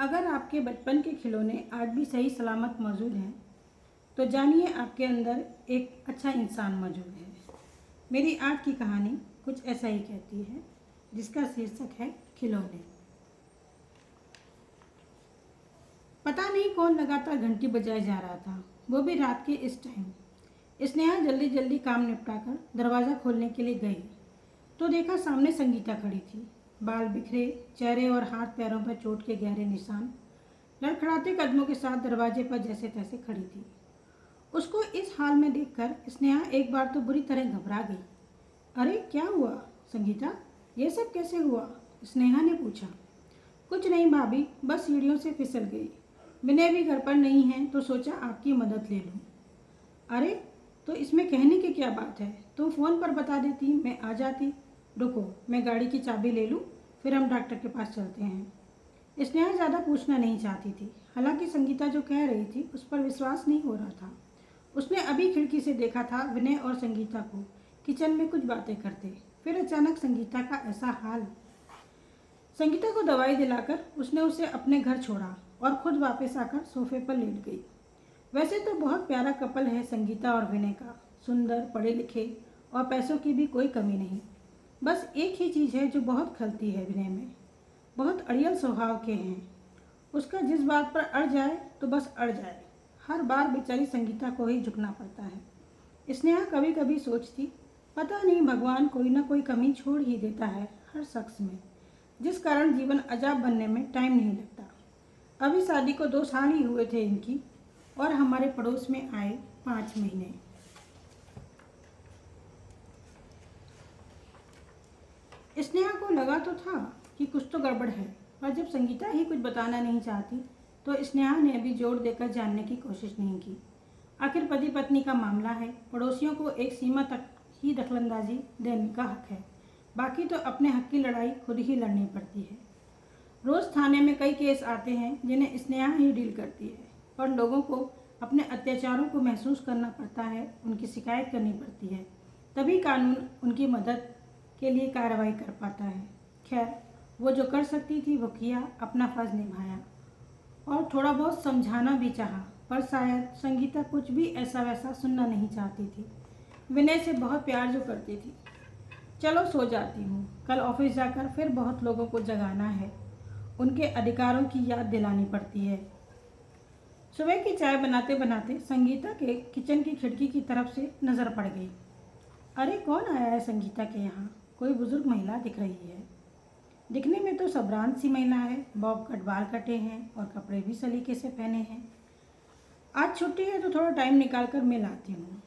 अगर आपके बचपन के खिलौने आज भी सही सलामत मौजूद हैं तो जानिए आपके अंदर एक अच्छा इंसान मौजूद है। मेरी आज की कहानी कुछ ऐसा ही कहती है, जिसका शीर्षक है खिलौने। पता नहीं कौन लगातार घंटी बजाए जा रहा था, वो भी रात के इस टाइम। स्नेहा जल्दी जल्दी काम निपटाकर दरवाज़ा खोलने के लिए गई तो देखा सामने संगीता खड़ी थी। बाल बिखरे, चेहरे और हाथ पैरों पर चोट के गहरे निशान, लड़खड़ाते कदमों के साथ दरवाजे पर जैसे तैसे खड़ी थी। उसको इस हाल में देखकर स्नेहा एक बार तो बुरी तरह घबरा गई। अरे क्या हुआ संगीता, ये सब कैसे हुआ? स्नेहा ने पूछा। कुछ नहीं भाभी, बस सीढ़ियों से फिसल गई। विनय भी घर पर नहीं है तो सोचा आपकी मदद ले लूँ। अरे तो इसमें कहने की क्या बात है, तुम फ़ोन पर बता देती, मैं आ जाती। रुको, मैं गाड़ी की चाबी ले लूँ, फिर हम डॉक्टर के पास चलते हैं। स्नेहा ज़्यादा पूछना नहीं चाहती थी, हालांकि संगीता जो कह रही थी उस पर विश्वास नहीं हो रहा था। उसने अभी खिड़की से देखा था विनय और संगीता को किचन में कुछ बातें करते, फिर अचानक संगीता का ऐसा हाल। संगीता को दवाई दिलाकर उसने उसे अपने घर छोड़ा और खुद वापस आकर सोफे पर लेट गई। वैसे तो बहुत प्यारा कपल है संगीता और विनय का, सुंदर, पढ़े लिखे और पैसों की भी कोई कमी नहीं। बस एक ही चीज़ है जो बहुत खलती है विनय में, बहुत अड़ियल स्वभाव के हैं। उसका जिस बात पर अड़ जाए तो बस अड़ जाए। हर बार बेचारी संगीता को ही झुकना पड़ता है। स्नेहा कभी कभी सोचती, पता नहीं भगवान कोई ना कोई कमी छोड़ ही देता है हर शख्स में, जिस कारण जीवन अजाब बनने में टाइम नहीं लगता। अभी शादी को 2 साल ही हुए थे इनकी, और हमारे पड़ोस में आए 5 महीने। स्नेहा को लगा तो था कि कुछ तो गड़बड़ है, पर जब संगीता ही कुछ बताना नहीं चाहती तो स्नेहा ने अभी जोर देकर जानने की कोशिश नहीं की। आखिर पति पत्नी का मामला है, पड़ोसियों को एक सीमा तक ही दखलंदाजी देने का हक है, बाकी तो अपने हक की लड़ाई खुद ही लड़नी पड़ती है। रोज़ थाने में कई केस आते हैं जिन्हें स्नेहा ही डील करती है, पर लोगों को अपने अत्याचारों को महसूस करना पड़ता है, उनकी शिकायत करनी पड़ती है, तभी कानून उनकी मदद के लिए कार्रवाई कर पाता है। खैर, वो जो कर सकती थी वो किया, अपना फर्ज निभाया और थोड़ा बहुत समझाना भी चाहा, पर शायद संगीता कुछ भी ऐसा वैसा सुनना नहीं चाहती थी। विनय से बहुत प्यार जो करती थी। चलो सो जाती हूँ, कल ऑफिस जाकर फिर बहुत लोगों को जगाना है, उनके अधिकारों की याद दिलानी पड़ती है। सुबह की चाय बनाते बनाते संगीता के किचन की खिड़की की तरफ से नज़र पड़ गई। अरे कौन आया है संगीता के यहाँ? कोई बुजुर्ग महिला दिख रही है। दिखने में तो सब्रांत सी महिला है, बॉब कट बाल कटे हैं और कपड़े भी सलीके से पहने हैं। आज छुट्टी है तो थोड़ा टाइम निकाल कर मिल आती हूँ।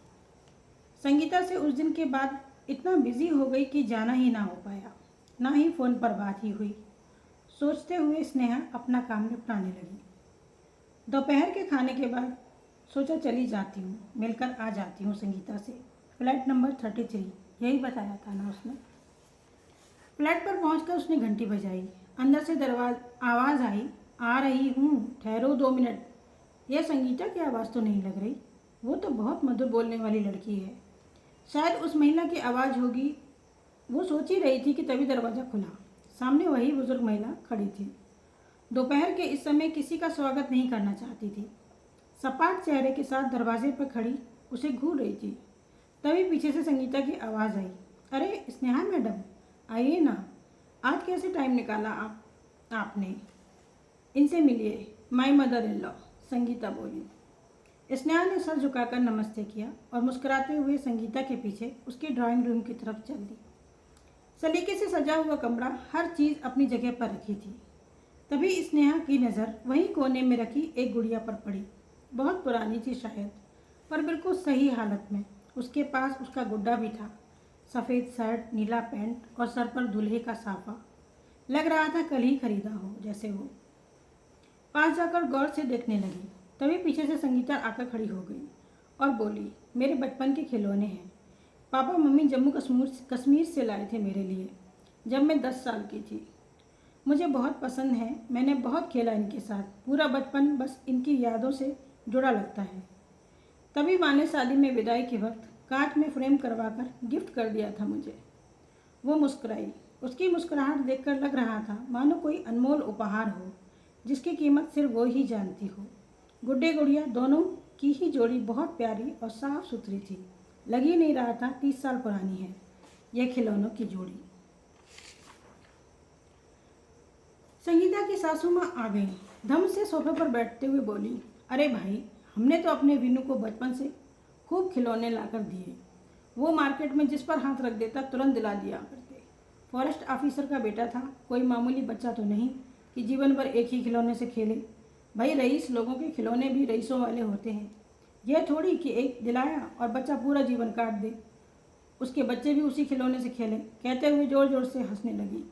संगीता से उस दिन के बाद इतना बिजी हो गई कि जाना ही ना हो पाया, ना ही फ़ोन पर बात ही हुई। सोचते हुए स्नेहा अपना काम निपटाने लगी। दोपहर के खाने के बाद सोचा चली जाती हूँ, मिलकर आ जाती हूँ संगीता से। फ्लैट नंबर 33, यही बताया था ना उसने। फ्लैट पर पहुंचकर उसने घंटी बजाई। अंदर से आवाज़ आई, आ रही हूँ, ठहरो 2 मिनट। यह संगीता की आवाज़ तो नहीं लग रही, वो तो बहुत मधुर बोलने वाली लड़की है, शायद उस महिला की आवाज़ होगी। वो सोच ही रही थी कि तभी दरवाज़ा खुला। सामने वही बुजुर्ग महिला खड़ी थी। दोपहर के इस समय किसी का स्वागत नहीं करना चाहती थी। सपाट चेहरे के साथ दरवाजे पर खड़ी उसे घूर रही थी। तभी पीछे से संगीता की आवाज़ आई, अरे स्नेहा मैडम, आइए ना, आज कैसे टाइम निकाला आपने? इनसे मिलिए, my mother in law, Sangeeta बोली। स्नेहा ने सर झुकाकर नमस्ते किया और मुस्कुराते हुए संगीता के पीछे उसके ड्राइंग रूम की तरफ चल दी। सलीके से सजा हुआ कमरा, हर चीज़ अपनी जगह पर रखी थी। तभी स्नेहा की नज़र वहीं कोने में रखी एक गुड़िया पर पड़ी। बहुत पुरानी थी शायद, पर बिल्कुल सही हालत में। उसके पास उसका गुड्डा भी था, सफ़ेद शर्ट, नीला पैंट और सर पर दूल्हे का साफा। लग रहा था कल ही खरीदा हो जैसे वो। पास जाकर गौर से देखने लगी, तभी पीछे से संगीता आकर खड़ी हो गई और बोली, मेरे बचपन के खिलौने हैं, पापा मम्मी जम्मू कश्मीर से लाए थे मेरे लिए जब मैं 10 साल की थी। मुझे बहुत पसंद है, मैंने बहुत खेला इनके साथ, पूरा बचपन बस इनकी यादों से जुड़ा लगता है। तभी माँ ने शादी में विदाई के वक्त कांच में फ्रेम करवाकर गिफ्ट कर दिया था मुझे। वो मुस्कुराई। उसकी मुस्कुराहट देखकर लग रहा था मानो कोई अनमोल उपहार हो, जिसकी कीमत सिर्फ वो ही जानती हो। गुड्डे गुड़िया दोनों की ही जोड़ी बहुत प्यारी और साफ सुथरी थी। लगी नहीं रहा था 30 साल पुरानी है यह खिलौनों की जोड़ी। संगीता की सासू माँ आ गई। धम से सोफे पर बैठते हुए बोली, अरे भाई, हमने तो अपने विनू को बचपन से खूब खिलौने लाकर दिए। वो मार्केट में जिस पर हाथ रख देता तुरंत दिला दिया करते। फॉरेस्ट ऑफिसर का बेटा था, कोई मामूली बच्चा तो नहीं कि जीवन भर एक ही खिलौने से खेले। भाई, रईस लोगों के खिलौने भी रईसों वाले होते हैं। यह थोड़ी कि एक दिलाया और बच्चा पूरा जीवन काट दे, उसके बच्चे भी उसी खिलौने से खेलें। कहते हुए जोर जोर से हंसने लगी।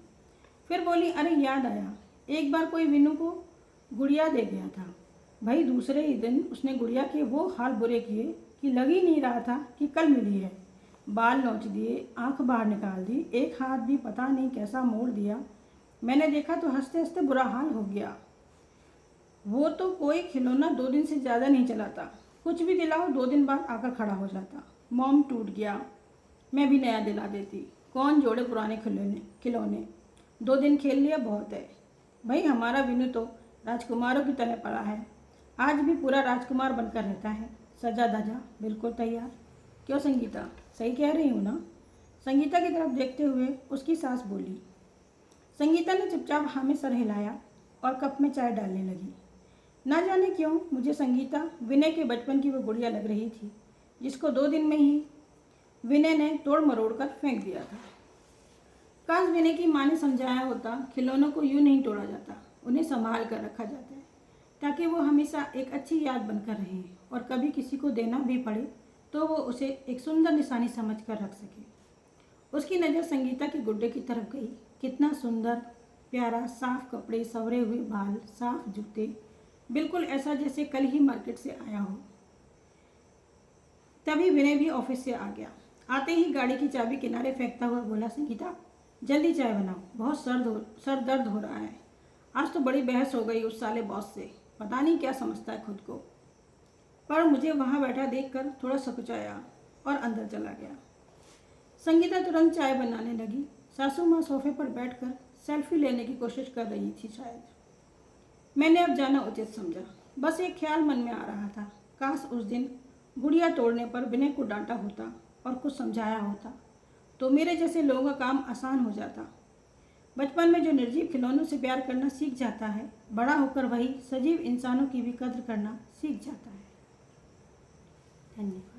फिर बोली, अरे याद आया, एक बार कोई विनू को गुड़िया दे गया था। भाई, दूसरे ही दिन उसने गुड़िया के वो हाल बुरे किए कि लग ही नहीं रहा था कि कल मिली है। बाल नोच दिए, आंख बाहर निकाल दी, एक हाथ भी पता नहीं कैसा मोड़ दिया। मैंने देखा तो हंसते हंसते बुरा हाल हो गया। वो तो कोई खिलौना 2 दिन से ज़्यादा नहीं चलाता। कुछ भी दिलाओ 2 दिन बाद आकर खड़ा हो जाता। मोम टूट गया, मैं भी नया दिला देती। कौन जोड़े पुराने खिलौने 2 दिन खेल लिया बहुत है। भाई, हमारा विनू तो राजकुमारों की तरह पड़ा है। आज भी पूरा राजकुमार बनकर रहता है, सजा धजा बिल्कुल तैयार। क्यों संगीता, सही कह रही हूँ ना? संगीता की तरफ देखते हुए उसकी सास बोली। संगीता ने चुपचाप हाँ में सर हिलाया और कप में चाय डालने लगी। ना जाने क्यों मुझे संगीता विनय के बचपन की वो गुड़िया लग रही थी, जिसको 2 दिन में ही विनय ने तोड़ मरोड़ कर फेंक दिया था। काश विनय की माँ ने समझाया होता, खिलौनों को यूं नहीं तोड़ा जाता, उन्हें संभाल कर रखा जाता है ताकि वो हमेशा एक अच्छी याद बनकर रहें और कभी किसी को देना भी पड़े तो वो उसे एक सुंदर निशानी समझ कर रख सके। उसकी नज़र संगीता के गुड्डे की तरफ गई। कितना सुंदर, प्यारा, साफ कपड़े, संवरे हुए बाल, साफ जूते, बिल्कुल ऐसा जैसे कल ही मार्केट से आया हो। तभी विनय भी ऑफिस से आ गया। आते ही गाड़ी की चाबी किनारे फेंकता हुआ बोला, संगीता जल्दी चाय बनाओ, बहुत सर दर्द हो रहा है। आज तो बड़ी बहस हो गई उस साले बॉस से, पता नहीं क्या समझता है खुद को। पर मुझे वहाँ बैठा देखकर थोड़ा सकुचाया और अंदर चला गया। संगीता तुरंत चाय बनाने लगी। सासू माँ सोफे पर बैठकर सेल्फी लेने की कोशिश कर रही थी शायद। मैंने अब जाना उचित समझा। बस एक ख्याल मन में आ रहा था, काश उस दिन गुड़िया तोड़ने पर विनय को डांटा होता और कुछ समझाया होता तो मेरे जैसे लोगों का काम आसान हो जाता। बचपन में जो निर्जीव खिलौनों से प्यार करना सीख जाता है, बड़ा होकर वही सजीव इंसानों की भी कद्र करना सीख जाता है। धन्यवाद।